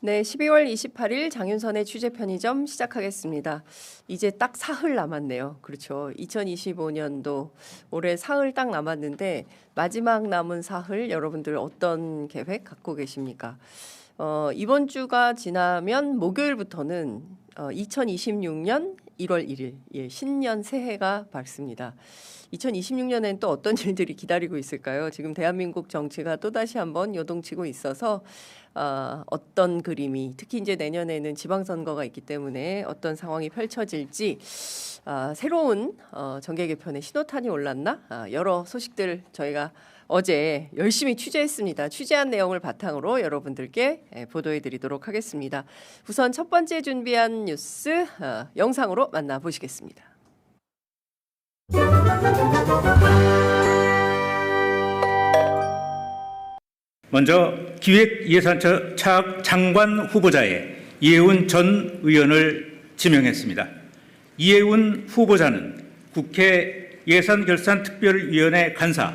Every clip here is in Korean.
네, 12월 28일 장윤선의 취재 편의점 시작하겠습니다. 이제 딱 사흘 남았네요. 그렇죠. 2025년도 올해 사흘 딱 남았는데 마지막 남은 사흘 여러분들 어떤 계획 갖고 계십니까? 이번 주가 지나면 목요일부터는 2026년 1월 1일 신년 새해가 밝습니다. 2026년엔 또 어떤 일들이 기다리고 있을까요? 지금 대한민국 정치가 또다시 한번 요동치고 있어서 어떤 그림이 특히 이제 내년에는 지방선거가 있기 때문에 어떤 상황이 펼쳐질지 새로운 정계 개편의 신호탄이 올랐나? 여러 소식들 저희가 어제 열심히 취재했습니다. 취재한 내용을 바탕으로 여러분들께 보도해 드리도록 하겠습니다. 우선 첫 번째 준비한 뉴스 영상으로 만나보시겠습니다. 먼저 기획예산처 차악 장관 후보자에 이해운 전 의원을 지명했습니다. 이해운 후보자는 국회 예산결산특별위원회 간사,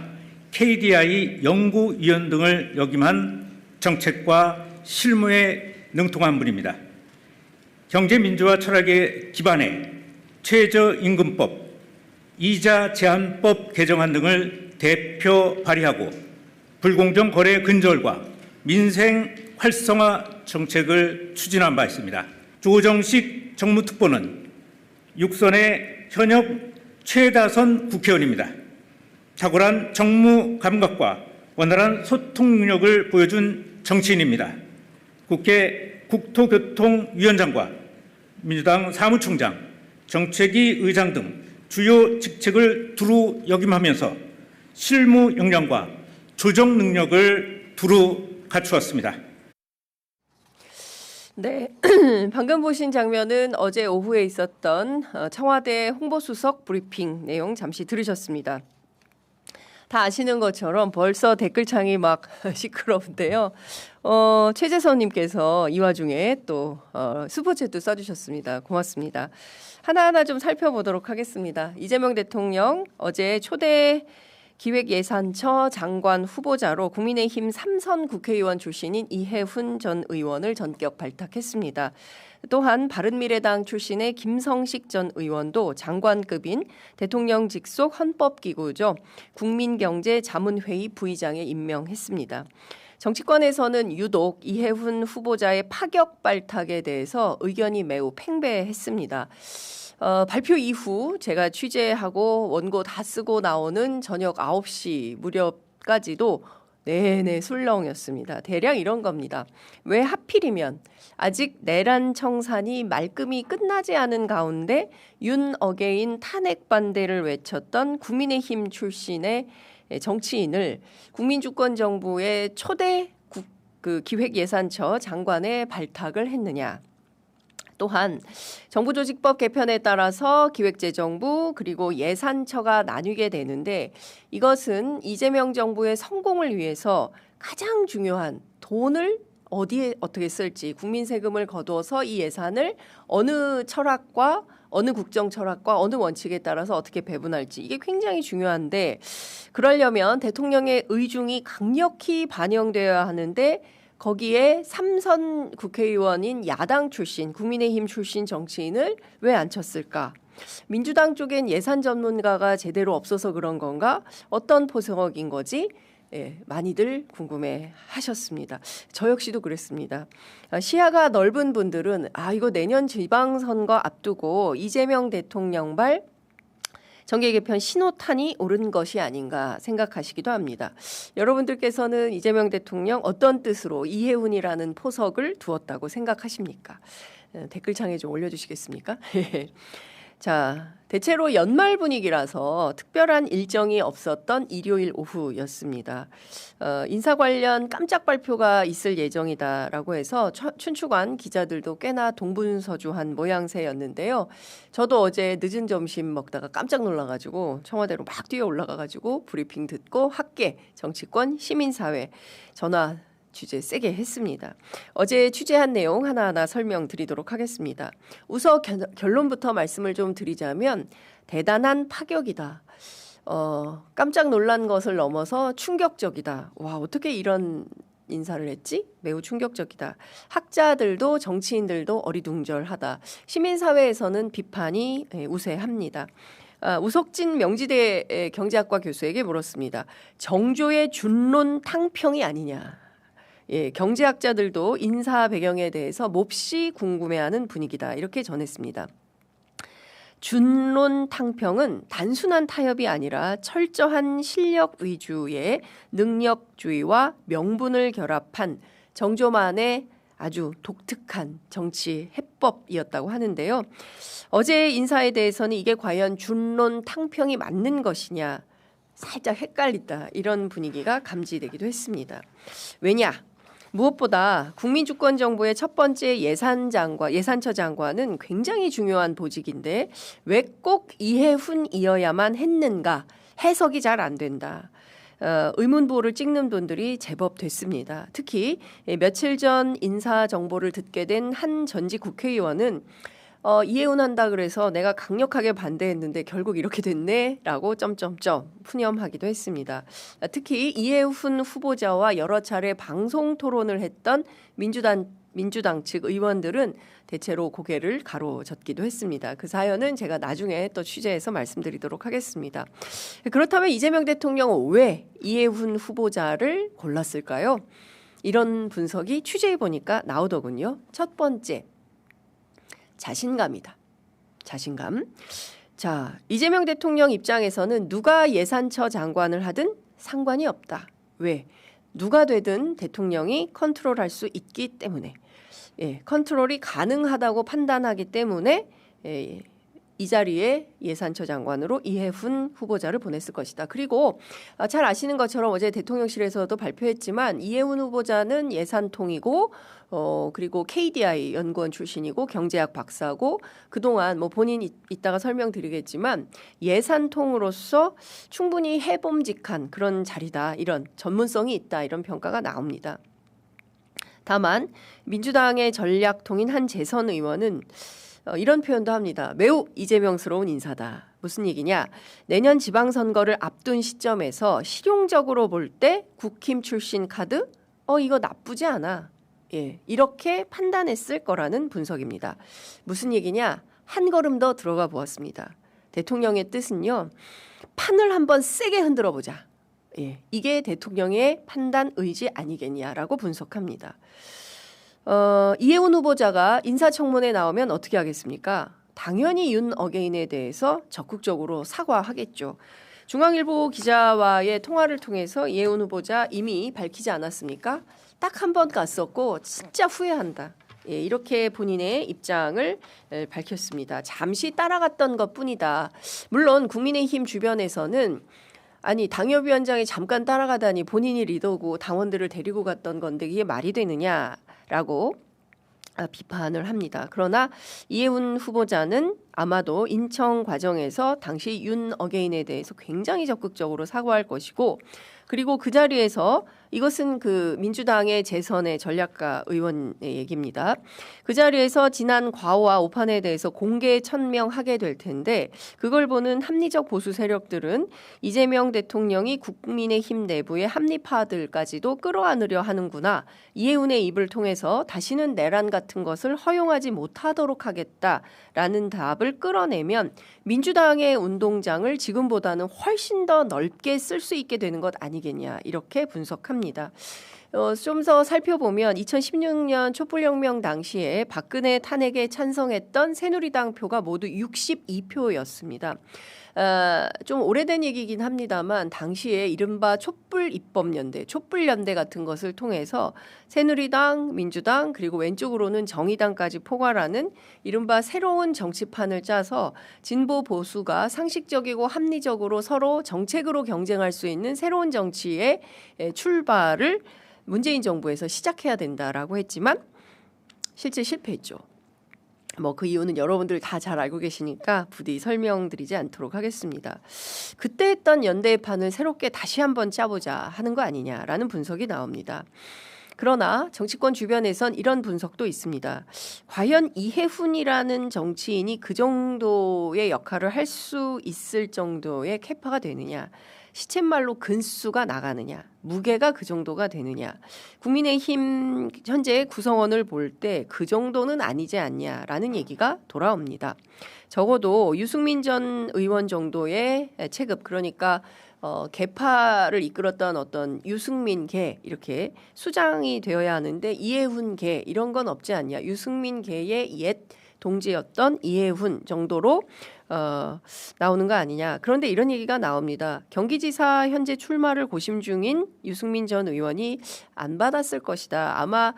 KDI 연구위원 등을 역임한 정책과 실무에 능통한 분입니다. 경제민주화 철학에 기반해 최저임금법, 이자 제한법 개정안 등을 대표 발의하고 불공정 거래 근절과 민생 활성화 정책을 추진한 바 있습니다. 조정식 정무특보는 육선의 현역 최다선 국회의원입니다. 탁월한 정무 감각과 원활한 소통 능력을 보여준 정치인입니다. 국회 국토교통위원장과 민주당 사무총장, 정책위 의장 등 주요 직책을 두루 역임하면서 실무 역량과 조정 능력을 두루 갖추었습니다. 네, 방금 보신 장면은 어제 오후에 있었던 청와대 홍보수석 브리핑 내용 잠시 들으셨습니다. 다 아시는 것처럼 벌써 댓글창이 막 시끄러운데요. 최재선님께서 이 와중에 또 슈퍼챗도 써주셨습니다. 고맙습니다. 하나하나 좀 살펴보도록 하겠습니다. 이재명 대통령 어제 초대 기획예산처 장관 후보자로 국민의힘 3선 국회의원 출신인 이해훈 전 의원을 전격 발탁했습니다. 또한 바른미래당 출신의 김성식 전 의원도 장관급인 대통령 직속 헌법기구죠. 국민경제자문회의 부의장에 임명했습니다. 정치권에서는 유독 이해훈 후보자의 파격 발탁에 대해서 의견이 매우 팽배했습니다. 발표 이후 제가 취재하고 원고 다 쓰고 나오는 저녁 9시 무렵까지도 내내 술렁이었습니다. 대략 이런 겁니다. 왜 하필이면 아직 내란 청산이 말끔히 끝나지 않은 가운데 윤 어게인 탄핵 반대를 외쳤던 국민의힘 출신의 정치인을 국민주권정부의 초대 기획예산처 장관에 발탁을 했느냐. 또한 정부조직법 개편에 따라서 기획재정부 그리고 예산처가 나뉘게 되는데 이것은 이재명 정부의 성공을 위해서 가장 중요한 돈을 어디에 어떻게 쓸지 국민 세금을 거두어서 이 예산을 어느 철학과 어느 국정 철학과 어느 원칙에 따라서 어떻게 배분할지 이게 굉장히 중요한데 그러려면 대통령의 의중이 강력히 반영되어야 하는데 거기에 3선 국회의원인 야당 출신, 국민의힘 출신 정치인을 왜 안 쳤을까? 민주당 쪽엔 예산 전문가가 제대로 없어서 그런 건가? 어떤 포석인 거지? 많이들 궁금해 하셨습니다. 저 역시도 그랬습니다. 시야가 넓은 분들은 이거 내년 지방선거 앞두고 이재명 대통령발 정계 개편 신호탄이 오른 것이 아닌가 생각하시기도 합니다. 여러분들께서는 이재명 대통령 어떤 뜻으로 이해훈이라는 포석을 두었다고 생각하십니까? 댓글창에 좀 올려주시겠습니까? 자, 대체로 연말 분위기라서 특별한 일정이 없었던 일요일 오후였습니다. 인사 관련 깜짝 발표가 있을 예정이다라고 해서 춘추관 기자들도 꽤나 동분서주한 모양새였는데요. 저도 어제 늦은 점심 먹다가 깜짝 놀라가지고 청와대로 막 뛰어 올라가가지고 브리핑 듣고 학계, 정치권, 시민사회 전화 취재 세게 했습니다. 어제 취재한 내용 하나하나 설명드리도록 하겠습니다. 우선 결론부터 말씀을 좀 드리자면 대단한 파격이다. 깜짝 놀란 것을 넘어서 충격적이다. 와, 어떻게 이런 인사를 했지? 매우 충격적이다. 학자들도 정치인들도 어리둥절하다. 시민사회에서는 비판이 우세합니다. 우석진 명지대 경제학과 교수에게 물었습니다. 정조의 준론 탕평이 아니냐. 예, 경제학자들도 인사 배경에 대해서 몹시 궁금해하는 분위기다. 이렇게 전했습니다. 준론 탕평은 단순한 타협이 아니라 철저한 실력 위주의 능력주의와 명분을 결합한 정조만의 아주 독특한 정치 해법이었다고 하는데요. 어제 인사에 대해서는 이게 과연 준론 탕평이 맞는 것이냐 살짝 헷갈린다 이런 분위기가 감지되기도 했습니다. 왜냐? 무엇보다 국민주권정부의 첫 번째 예산처 장관은 굉장히 중요한 보직인데 왜 꼭 이해훈이어야만 했는가 해석이 잘 안 된다. 의문부호를 찍는 분들이 제법 됐습니다. 특히 며칠 전 인사 정보를 듣게 된 한 전직 국회의원은 이해훈 한다 그래서 내가 강력하게 반대했는데 결국 이렇게 됐네라고 점점점 푸념하기도 했습니다. 특히 이해훈 후보자와 여러 차례 방송 토론을 했던 민주당 측 의원들은 대체로 고개를 가로젓기도 했습니다. 그 사연은 제가 나중에 또 취재해서 말씀드리도록 하겠습니다. 그렇다면 이재명 대통령은 왜 이해훈 후보자를 골랐을까요? 이런 분석이 취재해 보니까 나오더군요. 첫 번째. 자신감이다. 자신감. 자, 이재명 대통령 입장에서는 누가 예산처 장관을 하든 상관이 없다. 왜? 누가 되든 대통령이 컨트롤할 수 있기 때문에. 예, 컨트롤이 가능하다고 판단하기 때문에 이 자리에 예산처 장관으로 이해훈 후보자를 보냈을 것이다. 그리고 잘 아시는 것처럼 어제 대통령실에서도 발표했지만 이해훈 후보자는 예산통이고 그리고 KDI 연구원 출신이고 경제학 박사고 그동안 뭐 본인 이따가 설명드리겠지만 예산통으로서 충분히 해봄직한 그런 자리다. 이런 전문성이 있다. 이런 평가가 나옵니다. 다만 민주당의 전략통인 한 재선 의원은 이런 표현도 합니다. 매우 이재명스러운 인사다. 무슨 얘기냐? 내년 지방선거를 앞둔 시점에서 실용적으로 볼 때 국힘 출신 카드? 이거 나쁘지 않아. 예, 이렇게 판단했을 거라는 분석입니다. 무슨 얘기냐? 한 걸음 더 들어가 보았습니다. 대통령의 뜻은요. 판을 한번 세게 흔들어 보자. 예, 이게 대통령의 판단 의지 아니겠냐라고 분석합니다. 이해훈 후보자가 인사청문회에 나오면 어떻게 하겠습니까? 당연히 윤 어게인에 대해서 적극적으로 사과하겠죠. 중앙일보 기자와의 통화를 통해서 이해훈 후보자 이미 밝히지 않았습니까? 딱 한 번 갔었고 진짜 후회한다. 예, 이렇게 본인의 입장을 밝혔습니다. 잠시 따라갔던 것뿐이다. 물론 국민의힘 주변에서는 아니 당협위원장이 잠깐 따라가다니 본인이 리더고 당원들을 데리고 갔던 건데 이게 말이 되느냐라고 비판을 합니다. 그러나 이해훈 후보자는 아마도 인청 과정에서 당시 윤 어게인에 대해서 굉장히 적극적으로 사과할 것이고 그리고 그 자리에서 이것은 그 민주당의 재선의 전략가 의원의 얘기입니다. 그 자리에서 지난 과오와 오판에 대해서 공개 천명하게 될 텐데 그걸 보는 합리적 보수 세력들은 이재명 대통령이 국민의힘 내부의 합리파들까지도 끌어안으려 하는구나. 이해훈의 입을 통해서 다시는 내란 같은 것을 허용하지 못하도록 하겠다라는 답을 끌어내면 민주당의 운동장을 지금보다는 훨씬 더 넓게 쓸 수 있게 되는 것 아니겠냐 이렇게 분석합니다. 좀 더 살펴보면 2016년 촛불혁명 당시에 박근혜 탄핵에 찬성했던 새누리당 표가 모두 62표였습니다. 좀 오래된 얘기긴 합니다만 당시에 이른바 촛불연대 같은 것을 통해서 새누리당, 민주당 그리고 왼쪽으로는 정의당까지 포괄하는 이른바 새로운 정치판을 짜서 진보 보수가 상식적이고 합리적으로 서로 정책으로 경쟁할 수 있는 새로운 정치의 출발을 문재인 정부에서 시작해야 된다라고 했지만 실제 실패했죠. 그 이유는 여러분들 다 잘 알고 계시니까 부디 설명드리지 않도록 하겠습니다. 그때 했던 연대의 판을 새롭게 다시 한번 짜보자 하는 거 아니냐라는 분석이 나옵니다. 그러나 정치권 주변에선 이런 분석도 있습니다. 과연 이해훈이라는 정치인이 그 정도의 역할을 할 수 있을 정도의 캐파가 되느냐. 시쳇말로 근수가 나가느냐, 무게가 그 정도가 되느냐. 국민의힘 현재 구성원을 볼 때 그 정도는 아니지 않냐라는 얘기가 돌아옵니다. 적어도 유승민 전 의원 정도의 체급, 그러니까 개파를 이끌었던 어떤 유승민계 이렇게 수장이 되어야 하는데 이해훈계 이런 건 없지 않냐. 유승민계의 옛 동지였던 이해훈 정도로 나오는 거 아니냐. 그런데 이런 얘기가 나옵니다. 경기지사 현재 출마를 고심 중인 유승민 전 의원이 안 받았을 것이다. 아마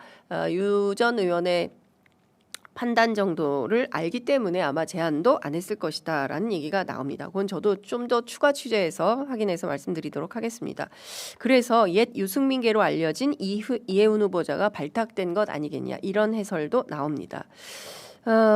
유 전 의원의 판단 정도를 알기 때문에 아마 제안도 안 했을 것이다 라는 얘기가 나옵니다. 그건 저도 좀 더 추가 취재해서 확인해서 말씀드리도록 하겠습니다. 그래서 옛 유승민계로 알려진 이해훈 후보자가 발탁된 것 아니겠냐 이런 해설도 나옵니다.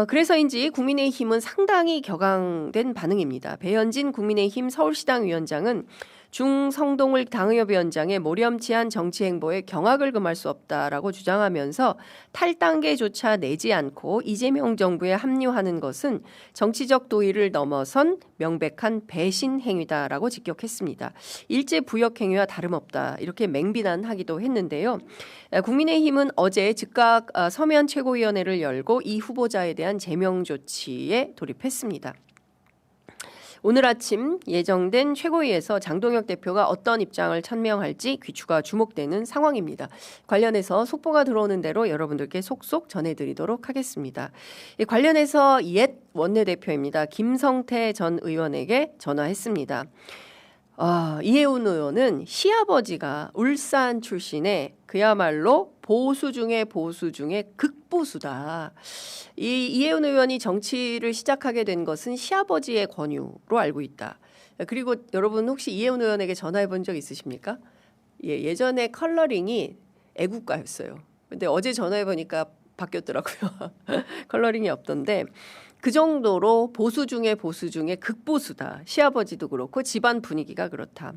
그래서인지 국민의힘은 상당히 격앙된 반응입니다. 배현진 국민의힘 서울시당 위원장은 중성동을 당의협위원장의 모렴치한 정치 행보에 경악을 금할 수 없다라고 주장하면서 탈당계조차 내지 않고 이재명 정부에 합류하는 것은 정치적 도의를 넘어선 명백한 배신 행위다라고 직격했습니다. 일제 부역 행위와 다름없다 이렇게 맹비난하기도 했는데요. 국민의힘은 어제 즉각 서면 최고위원회를 열고 이 후보자에 대한 제명 조치에 돌입했습니다. 오늘 아침 예정된 최고위에서 장동혁 대표가 어떤 입장을 천명할지 귀추가 주목되는 상황입니다. 관련해서 속보가 들어오는 대로 여러분들께 속속 전해드리도록 하겠습니다. 관련해서 옛 원내대표입니다. 김성태 전 의원에게 전화했습니다. 이해훈 의원은 시아버지가 울산 출신의 그야말로 보수 중에 극보수다. 이해훈 의원이 정치를 시작하게 된 것은 시아버지의 권유로 알고 있다. 그리고 여러분 혹시 이해훈 의원에게 전화해 본 적 있으십니까? 예전에 컬러링이 애국가였어요. 근데 어제 전화해 보니까 바뀌었더라고요. 컬러링이 없던데 그 정도로 보수 중에 극보수다. 시아버지도 그렇고 집안 분위기가 그렇다.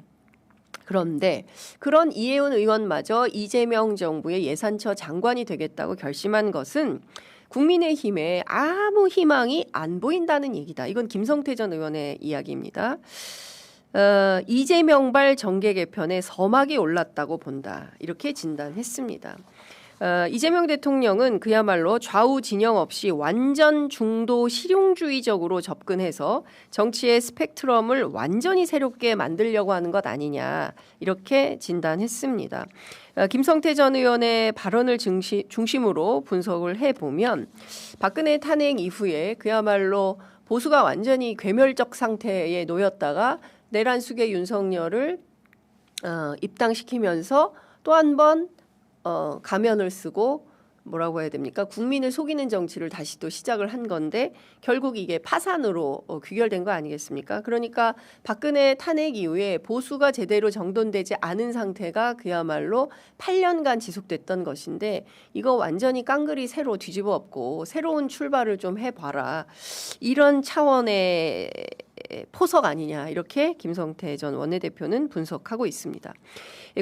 그런데 그런 이해훈 의원마저 이재명 정부의 예산처 장관이 되겠다고 결심한 것은 국민의힘에 아무 희망이 안 보인다는 얘기다. 이건 김성태 전 의원의 이야기입니다. 이재명발 정계 개편에 서막이 올랐다고 본다. 이렇게 진단했습니다. 이재명 대통령은 그야말로 좌우 진영 없이 완전 중도 실용주의적으로 접근해서 정치의 스펙트럼을 완전히 새롭게 만들려고 하는 것 아니냐 이렇게 진단했습니다. 김성태 전 의원의 발언을 중심으로 분석을 해보면 박근혜 탄핵 이후에 그야말로 보수가 완전히 괴멸적 상태에 놓였다가 내란숙의 윤석열을 입당시키면서 또 한 번 가면을 쓰고 뭐라고 해야 됩니까? 국민을 속이는 정치를 다시 또 시작을 한 건데 결국 이게 파산으로 귀결된 거 아니겠습니까? 그러니까 박근혜 탄핵 이후에 보수가 제대로 정돈되지 않은 상태가 그야말로 8년간 지속됐던 것인데 이거 완전히 깡그리 새로 뒤집어 엎고 새로운 출발을 좀 해봐라. 이런 차원의 포석 아니냐 이렇게 김성태 전 원내대표는 분석하고 있습니다.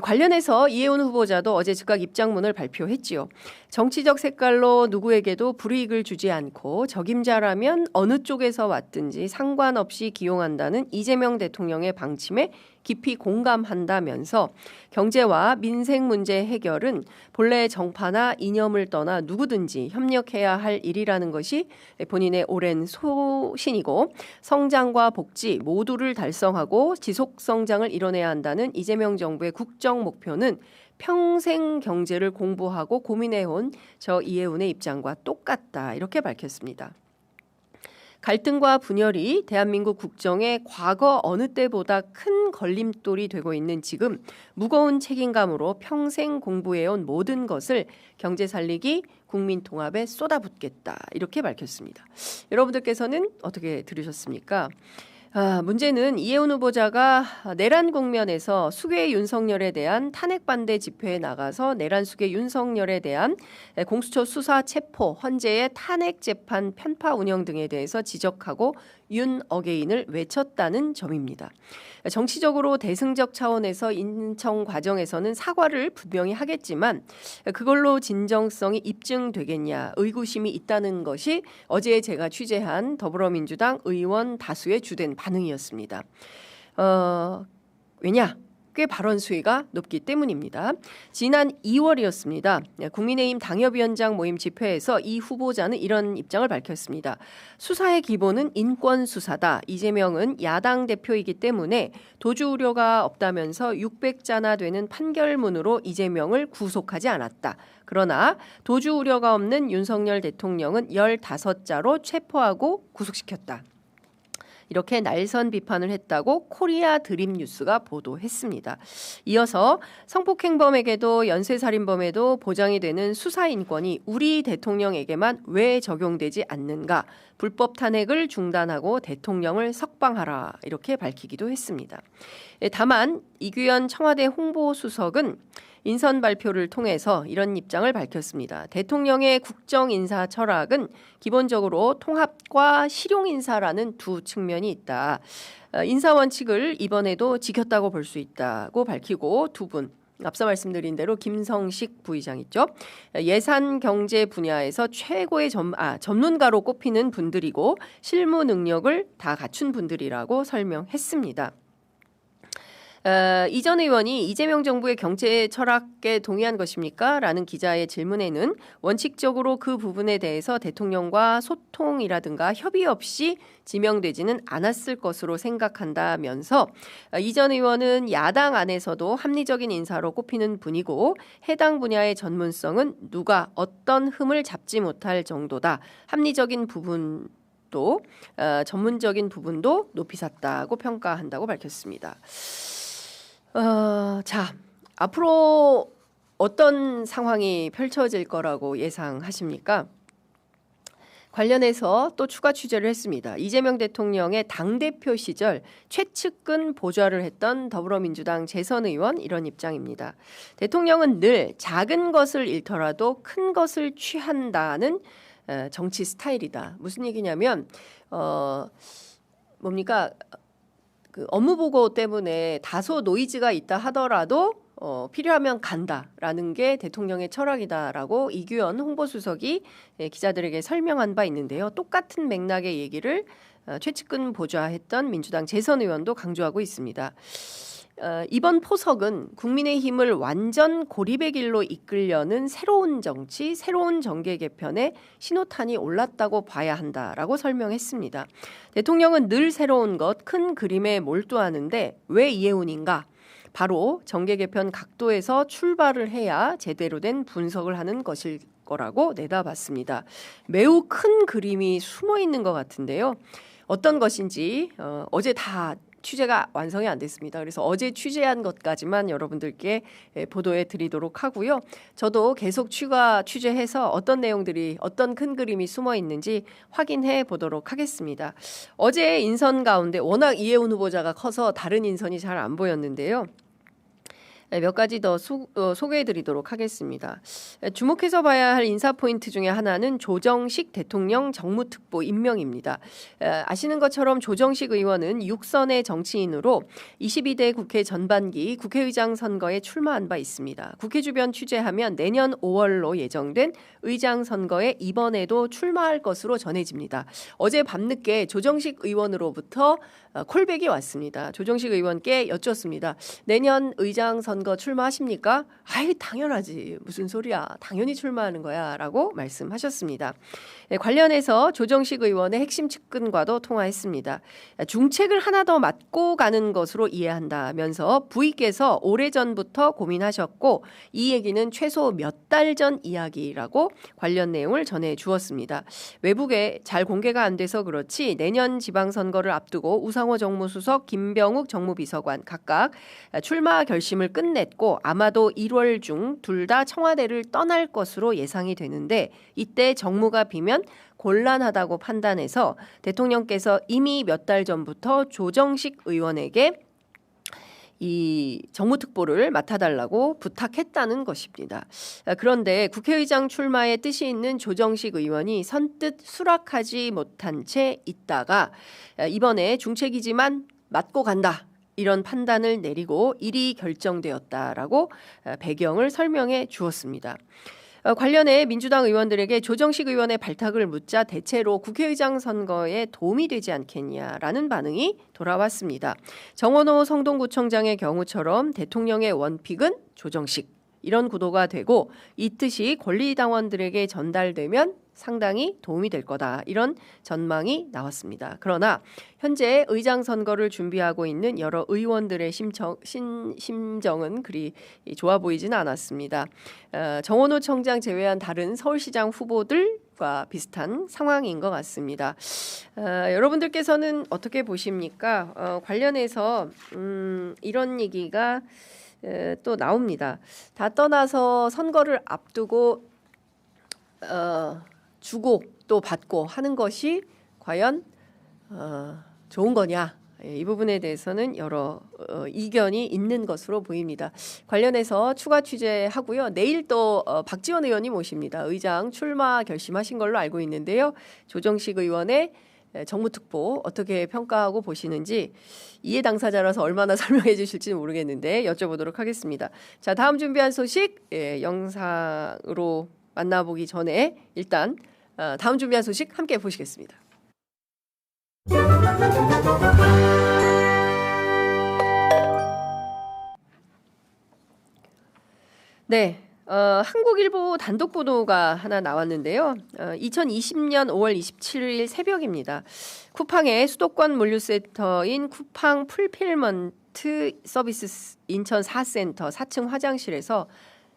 관련해서 이해훈 후보자도 어제 즉각 입장문을 발표했지요. 정치적 색깔로 누구에게도 불이익을 주지 않고 적임자라면 어느 쪽에서 왔든지 상관없이 기용한다는 이재명 대통령의 방침에 깊이 공감한다면서 경제와 민생 문제 해결은 본래 정파나 이념을 떠나 누구든지 협력해야 할 일이라는 것이 본인의 오랜 소신이고 성장과 복지 모두를 달성하고 지속 성장을 이뤄내야 한다는 이재명 정부의 국정 목표는 평생 경제를 공부하고 고민해온 저 이해훈의 입장과 똑같다 이렇게 밝혔습니다. 갈등과 분열이 대한민국 국정의 과거 어느 때보다 큰 걸림돌이 되고 있는 지금 무거운 책임감으로 평생 공부해온 모든 것을 경제 살리기, 국민 통합에 쏟아붓겠다 이렇게 밝혔습니다. 여러분들께서는 어떻게 들으셨습니까? 문제는 이해훈 후보자가 내란 국면에서 수괴 윤석열에 대한 탄핵 반대 집회에 나가서 내란 수괴 윤석열에 대한 공수처 수사 체포, 헌재의 탄핵 재판 편파 운영 등에 대해서 지적하고 윤 어게인을 외쳤다는 점입니다. 정치적으로 대승적 차원에서 인청 과정에서는 사과를 분명히 하겠지만 그걸로 진정성이 입증되겠냐 의구심이 있다는 것이 어제 제가 취재한 더불어민주당 의원 다수의 주된 반응이었습니다. 왜냐? 꽤 발언 수위가 높기 때문입니다. 지난 2월이었습니다. 국민의힘 당협위원장 모임 집회에서 이 후보자는 이런 입장을 밝혔습니다. 수사의 기본은 인권 수사다. 이재명은 야당 대표이기 때문에 도주 우려가 없다면서 600자나 되는 판결문으로 이재명을 구속하지 않았다. 그러나 도주 우려가 없는 윤석열 대통령은 15자로 체포하고 구속시켰다. 이렇게 날선 비판을 했다고 코리아 드림 뉴스가 보도했습니다. 이어서 성폭행범에게도 연쇄살인범에도 보장이 되는 수사인권이 우리 대통령에게만 왜 적용되지 않는가? 불법 탄핵을 중단하고 대통령을 석방하라 이렇게 밝히기도 했습니다. 다만 이규현 청와대 홍보수석은 인선 발표를 통해서 이런 입장을 밝혔습니다. 대통령의 국정 인사 철학은 기본적으로 통합과 실용 인사라는 두 측면이 있다. 인사 원칙을 이번에도 지켰다고 볼 수 있다고 밝히고 두 분 앞서 말씀드린 대로 김성식 부의장 있죠. 예산 경제 분야에서 최고의 전문가로 꼽히는 분들이고 실무 능력을 다 갖춘 분들이라고 설명했습니다. 이전 의원이 이재명 정부의 경제 철학에 동의한 것입니까? 라는 기자의 질문에는 원칙적으로 그 부분에 대해서 대통령과 소통이라든가 협의 없이 지명되지는 않았을 것으로 생각한다면서 이전 의원은 야당 안에서도 합리적인 인사로 꼽히는 분이고 해당 분야의 전문성은 누가 어떤 흠을 잡지 못할 정도다. 합리적인 부분도 전문적인 부분도 높이 샀다고 평가한다고 밝혔습니다. 자, 앞으로 어떤 상황이 펼쳐질 거라고 예상하십니까? 관련해서 또 추가 취재를 했습니다. 이재명 대통령의 당대표 시절 최측근 보좌를 했던 더불어민주당 재선 의원 이런 입장입니다. 대통령은 늘 작은 것을 잃더라도 큰 것을 취한다는 정치 스타일이다. 무슨 얘기냐면 뭡니까? 그 업무 보고 때문에 다소 노이즈가 있다 하더라도 필요하면 간다라는 게 대통령의 철학이다라고 이규현 홍보수석이 기자들에게 설명한 바 있는데요. 똑같은 맥락의 얘기를 최측근 보좌했던 민주당 재선 의원도 강조하고 있습니다. 이번 포석은 국민의힘을 완전 고립의 길로 이끌려는 새로운 정치, 새로운 정계 개편에 신호탄이 올랐다고 봐야 한다라고 설명했습니다. 대통령은 늘 새로운 것, 큰 그림에 몰두하는데 왜 이해운인가? 바로 정계 개편 각도에서 출발을 해야 제대로 된 분석을 하는 것일 거라고 내다봤습니다. 매우 큰 그림이 숨어 있는 것 같은데요. 어떤 것인지 어제 다 취재가 완성이 안 됐습니다. 그래서 어제 취재한 것까지만 여러분들께 보도해 드리도록 하고요. 저도 계속 추가 취재해서 어떤 내용들이 어떤 큰 그림이 숨어 있는지 확인해 보도록 하겠습니다. 어제 인선 가운데 워낙 이해운 후보자가 커서 다른 인선이 잘 안 보였는데요. 몇 가지 더 소개해 드리도록 하겠습니다. 주목해서 봐야 할 인사 포인트 중에 하나는 조정식 대통령 정무특보 임명입니다. 아시는 것처럼 조정식 의원은 육선의 정치인으로 22대 국회 전반기 국회의장 선거에 출마한 바 있습니다. 국회 주변 취재하면 내년 5월로 예정된 의장 선거에 이번에도 출마할 것으로 전해집니다. 어제 밤늦게 조정식 의원으로부터 콜백이 왔습니다. 조정식 의원께 여쭙습니다. 내년 의장 선거 출마하십니까? 아이 당연하지. 무슨 소리야. 당연히 출마하는 거야. 라고 말씀하셨습니다. 관련해서 조정식 의원의 핵심 측근과도 통화했습니다. 중책을 하나 더 맡고 가는 것으로 이해한다면서 부의께서 오래전부터 고민하셨고 이 얘기는 최소 몇 달 전 이야기라고 관련 내용을 전해 주었습니다. 외국에 잘 공개가 안 돼서 그렇지 내년 지방선거를 앞두고 우상호 정무수석, 김병욱 정무비서관 각각 출마 결심을 끝냈고 아마도 1월 중 둘 다 청와대를 떠날 것으로 예상이 되는데 이때 정무가 비면 곤란하다고 판단해서 대통령께서 이미 몇 달 전부터 조정식 의원에게 이 정무특보를 맡아달라고 부탁했다는 것입니다. 그런데 국회의장 출마에 뜻이 있는 조정식 의원이 선뜻 수락하지 못한 채 있다가 이번에 중책이지만 맡고 간다. 이런 판단을 내리고 일이 결정되었다라고 배경을 설명해 주었습니다. 관련해 민주당 의원들에게 조정식 의원의 발탁을 묻자 대체로 국회의장 선거에 도움이 되지 않겠냐라는 반응이 돌아왔습니다. 정원호 성동구청장의 경우처럼 대통령의 원픽은 조정식, 이런 구도가 되고 이 뜻이 권리당원들에게 전달되면 상당히 도움이 될 거다, 이런 전망이 나왔습니다. 그러나 현재 의장 선거를 준비하고 있는 여러 의원들의 심정은 그리 좋아 보이지는 않았습니다. 정원호 청장 제외한 다른 서울시장 후보들과 비슷한 상황인 것 같습니다. 여러분들께서는 어떻게 보십니까? 관련해서 이런 얘기가 또 나옵니다. 다 떠나서 선거를 앞두고 주고 또 받고 하는 것이 과연 좋은 거냐, 이 부분에 대해서는 여러 이견이 있는 것으로 보입니다. 관련해서 추가 취재하고요. 내일 또 박지원 의원이 모십니다. 의장 출마 결심하신 걸로 알고 있는데요. 조정식 의원의 정무특보 어떻게 평가하고 보시는지, 이해 당사자라서 얼마나 설명해 주실지는 모르겠는데 여쭤보도록 하겠습니다. 자, 다음 준비한 소식 영상으로 만나보기 전에 일단 다음 준비한 소식 함께 보시겠습니다. 네, 한국일보 단독 보도가 하나 나왔는데요. 2020년 5월 27일 새벽입니다. 쿠팡의 수도권 물류센터인 쿠팡 풀필먼트 서비스 인천 4센터 4층 화장실에서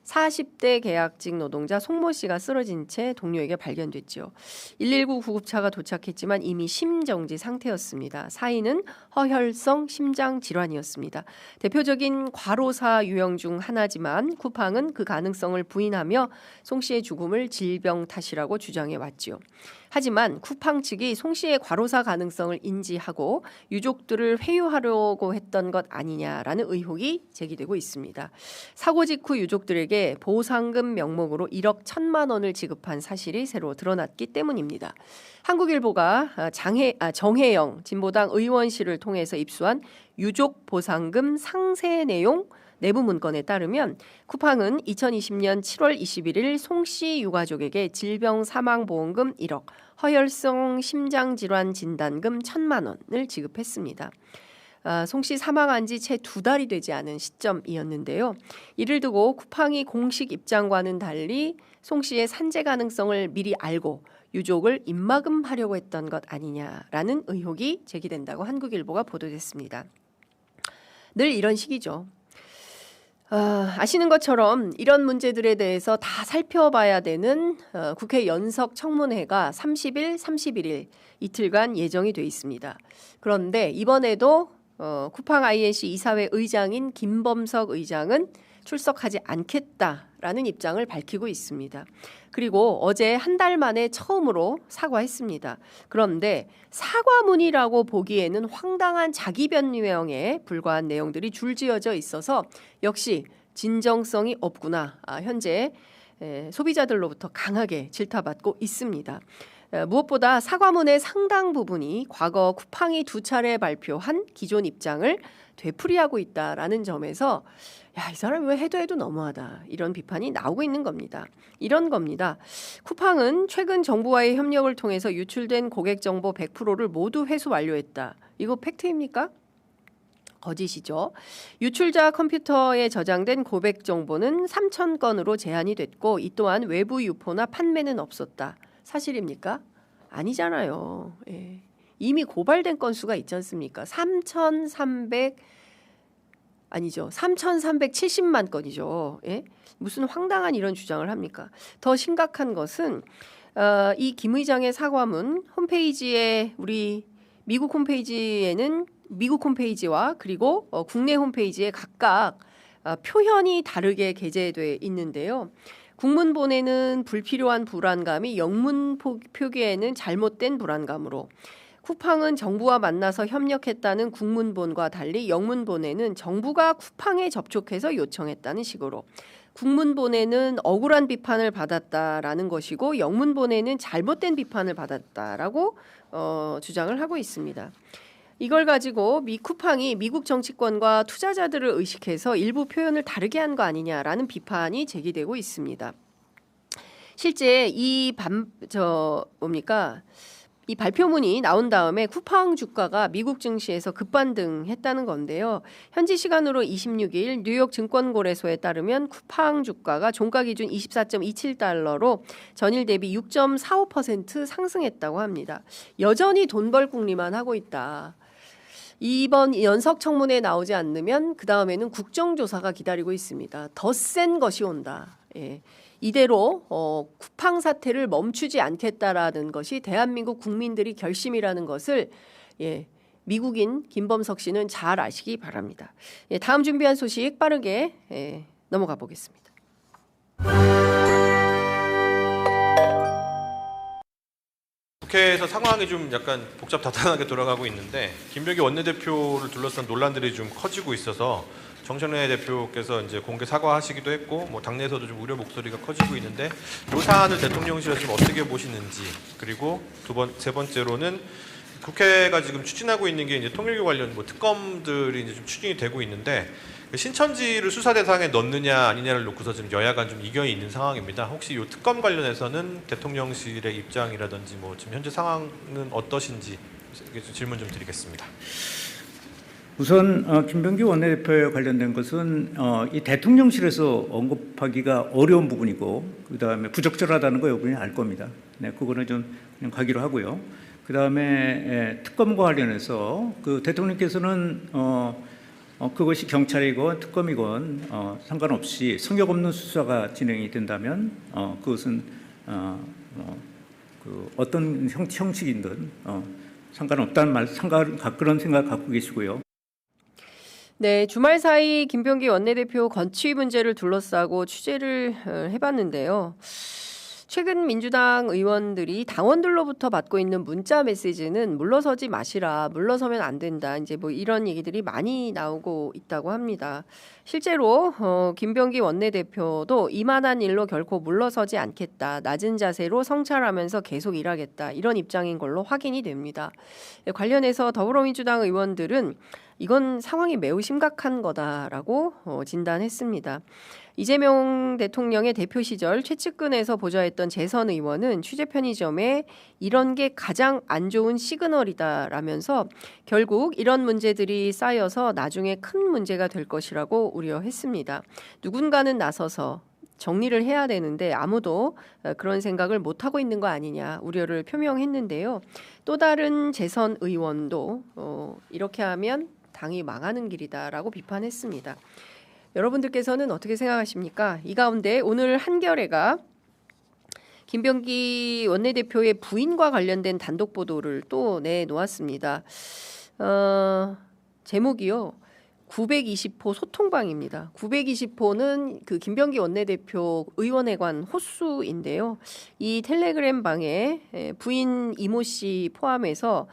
40대 계약직 노동자 송모 씨가 쓰러진 채 동료에게 발견됐죠. 119 구급차가 도착했지만 이미 심정지 상태였습니다. 사인은 허혈성 심장 질환이었습니다. 대표적인 과로사 유형 중 하나지만 쿠팡은 그 가능성을 부인하며 송 씨의 죽음을 질병 탓이라고 주장해 왔죠. 하지만 쿠팡 측이 송 씨의 과로사 가능성을 인지하고 유족들을 회유하려고 했던 것 아니냐라는 의혹이 제기되고 있습니다. 사고 직후 유족들에게 보상금 명목으로 1억 1천만 원을 지급한 사실이 새로 드러났기 때문입니다. 한국일보가 정혜영 진보당 의원실을 통해서 입수한 유족 보상금 상세 내용 내부 문건에 따르면 쿠팡은 2020년 7월 21일 송 씨 유가족에게 질병 사망보험금 1억, 허혈성 심장질환 진단금 1천만 원을 지급했습니다. 송 씨 사망한 지 채 2달이 되지 않은 시점이었는데요. 이를 두고 쿠팡이 공식 입장과는 달리 송 씨의 산재 가능성을 미리 알고 유족을 입막음하려고 했던 것 아니냐라는 의혹이 제기된다고 한국일보가 보도됐습니다. 늘 이런 식이죠. 아시는 것처럼 이런 문제들에 대해서 다 살펴봐야 되는 국회 연석 청문회가 30일, 31일 이틀간 예정이 돼 있습니다. 그런데 이번에도 쿠팡 INC 이사회 의장인 김범석 의장은 출석하지 않겠다라는 입장을 밝히고 있습니다. 그리고 어제 한 달 만에 처음으로 사과했습니다. 그런데 사과문이라고 보기에는 황당한 자기 변명에 불과한 내용들이 줄지어져 있어서 역시 진정성이 없구나. 현재 소비자들로부터 강하게 질타받고 있습니다. 무엇보다 사과문의 상당 부분이 과거 쿠팡이 2차례 발표한 기존 입장을 되풀이하고 있다라는 점에서 이 사람이 왜 해도 너무하다, 이런 비판이 나오고 있는 겁니다. 이런 겁니다. 쿠팡은 최근 정부와의 협력을 통해서 유출된 고객 정보 100%를 모두 회수 완료했다. 이거 팩트입니까? 거짓이죠. 유출자 컴퓨터에 저장된 고객 정보는 3,000건으로 제한이 됐고 이 또한 외부 유포나 판매는 없었다. 사실입니까? 아니잖아요. 예. 이미 고발된 건수가 있지 않습니까? 3,370만 건이죠. 예? 무슨 황당한 이런 주장을 합니까? 더 심각한 것은 이 김 의장의 사과문 홈페이지에, 우리 미국 홈페이지에는 미국 홈페이지와 그리고 국내 홈페이지에 각각 표현이 다르게 게재돼 있는데요. 국문본에는 불필요한 불안감이 영문 표기에는 잘못된 불안감으로, 쿠팡은 정부와 만나서 협력했다는 국문본과 달리 영문본에는 정부가 쿠팡에 접촉해서 요청했다는 식으로, 국문본에는 억울한 비판을 받았다라는 것이고 영문본에는 잘못된 비판을 받았다라고 주장을 하고 있습니다. 이걸 가지고 쿠팡이 미국 정치권과 투자자들을 의식해서 일부 표현을 다르게 한 거 아니냐라는 비판이 제기되고 있습니다. 실제 이 이 발표문이 나온 다음에 쿠팡 주가가 미국 증시에서 급반등했다는 건데요. 현지 시간으로 26일 뉴욕 증권거래소에 따르면 쿠팡 주가가 종가 기준 24.27달러로 전일 대비 6.45% 상승했다고 합니다. 여전히 돈 벌 궁리만 하고 있다. 이번 연석 청문회에 나오지 않으면 그 다음에는 국정조사가 기다리고 있습니다. 더 센 것이 온다. 예. 이대로 쿠팡 사태를 멈추지 않겠다라는 것이 대한민국 국민들이 결심이라는 것을 미국인 김범석 씨는 잘 아시기 바랍니다. 다음 준비한 소식 빠르게 넘어가 보겠습니다. 국회에서 상황이 좀 약간 복잡다단하게 돌아가고 있는데 김병기 원내대표를 둘러싼 논란들이 좀 커지고 있어서 정청래 대표께서 이제 공개 사과하시기도 했고 뭐 당내에서도 좀 우려 목소리가 커지고 있는데 이 사안을 대통령실에서 좀 어떻게 보시는지, 그리고 세 번째로는 국회가 지금 추진하고 있는 게 이제 통일교 관련 뭐 특검들이 이제 좀 추진이 되고 있는데 신천지를 수사 대상에 넣느냐 아니냐를 놓고서 지금 여야 간 좀 이견이 있는 상황입니다. 혹시 이 특검 관련해서는 대통령실의 입장이라든지 뭐 지금 현재 상황은 어떠신지 질문 좀 드리겠습니다. 우선 김병기 원내대표에 관련된 것은 이 대통령실에서 언급하기가 어려운 부분이고, 그 다음에 부적절하다는 거 여러분이 알 겁니다. 네, 그거는 좀 그냥 가기로 하고요. 그 다음에 특검과 관련해서 그 대통령께서는 그것이 경찰이건 특검이건 상관없이 성역 없는 수사가 진행이 된다면 그것은 그 어떤 형식이든 상관없다는 그런 생각 갖고 계시고요. 네, 주말 사이 김병기 원내대표 건취 문제를 둘러싸고 취재를 해봤는데요. 최근 민주당 의원들이 당원들로부터 받고 있는 문자 메시지는 물러서지 마시라, 물러서면 안 된다, 이제 뭐 이런 얘기들이 많이 나오고 있다고 합니다. 실제로 김병기 원내대표도 이만한 일로 결코 물러서지 않겠다, 낮은 자세로 성찰하면서 계속 일하겠다, 이런 입장인 걸로 확인이 됩니다. 관련해서 더불어민주당 의원들은 이건 상황이 매우 심각한 거다라고 진단했습니다. 이재명 대통령의 대표 시절 최측근에서 보좌했던 재선 의원은 취재 편의점에 이런 게 가장 안 좋은 시그널이다라면서 결국 이런 문제들이 쌓여서 나중에 큰 문제가 될 것이라고 우려했습니다. 누군가는 나서서 정리를 해야 되는데 아무도 그런 생각을 못하고 있는 거 아니냐 우려를 표명했는데요. 또 다른 재선 의원도 이렇게 하면 당이 망하는 길이다라고 비판했습니다. 여러분들께서는 어떻게 생각하십니까? 이 가운데 오늘 한겨레가 김병기 원내대표의 부인과 관련된 단독 보도를 또 내놓았습니다. 제목이요. 920호 소통방입니다. 920호는 그 김병기 원내대표 의원회관 호수인데요. 이 텔레그램 방에 부인 이모 씨 포함해서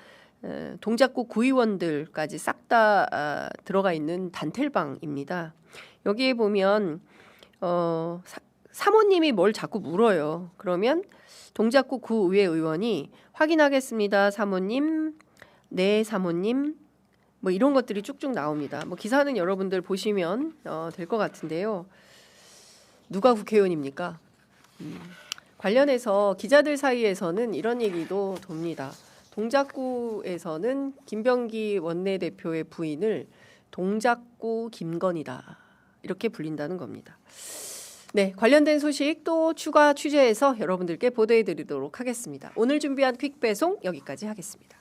동작구 구의원들까지 싹 다 들어가 있는 단텔방입니다. 여기에 보면 사모님이 뭘 자꾸 물어요. 그러면 동작구 구의회 의원이 확인하겠습니다, 사모님. 네, 사모님. 뭐 이런 것들이 쭉쭉 나옵니다. 뭐 기사는 여러분들 보시면 될 것 같은데요. 누가 국회의원입니까? 관련해서 기자들 사이에서는 이런 얘기도 돕니다. 동작구에서는 김병기 원내대표의 부인을 동작구 김건희다, 이렇게 불린다는 겁니다. 네, 관련된 소식 또 추가 취재해서 여러분들께 보도해드리도록 하겠습니다. 오늘 준비한 퀵 배송 여기까지 하겠습니다.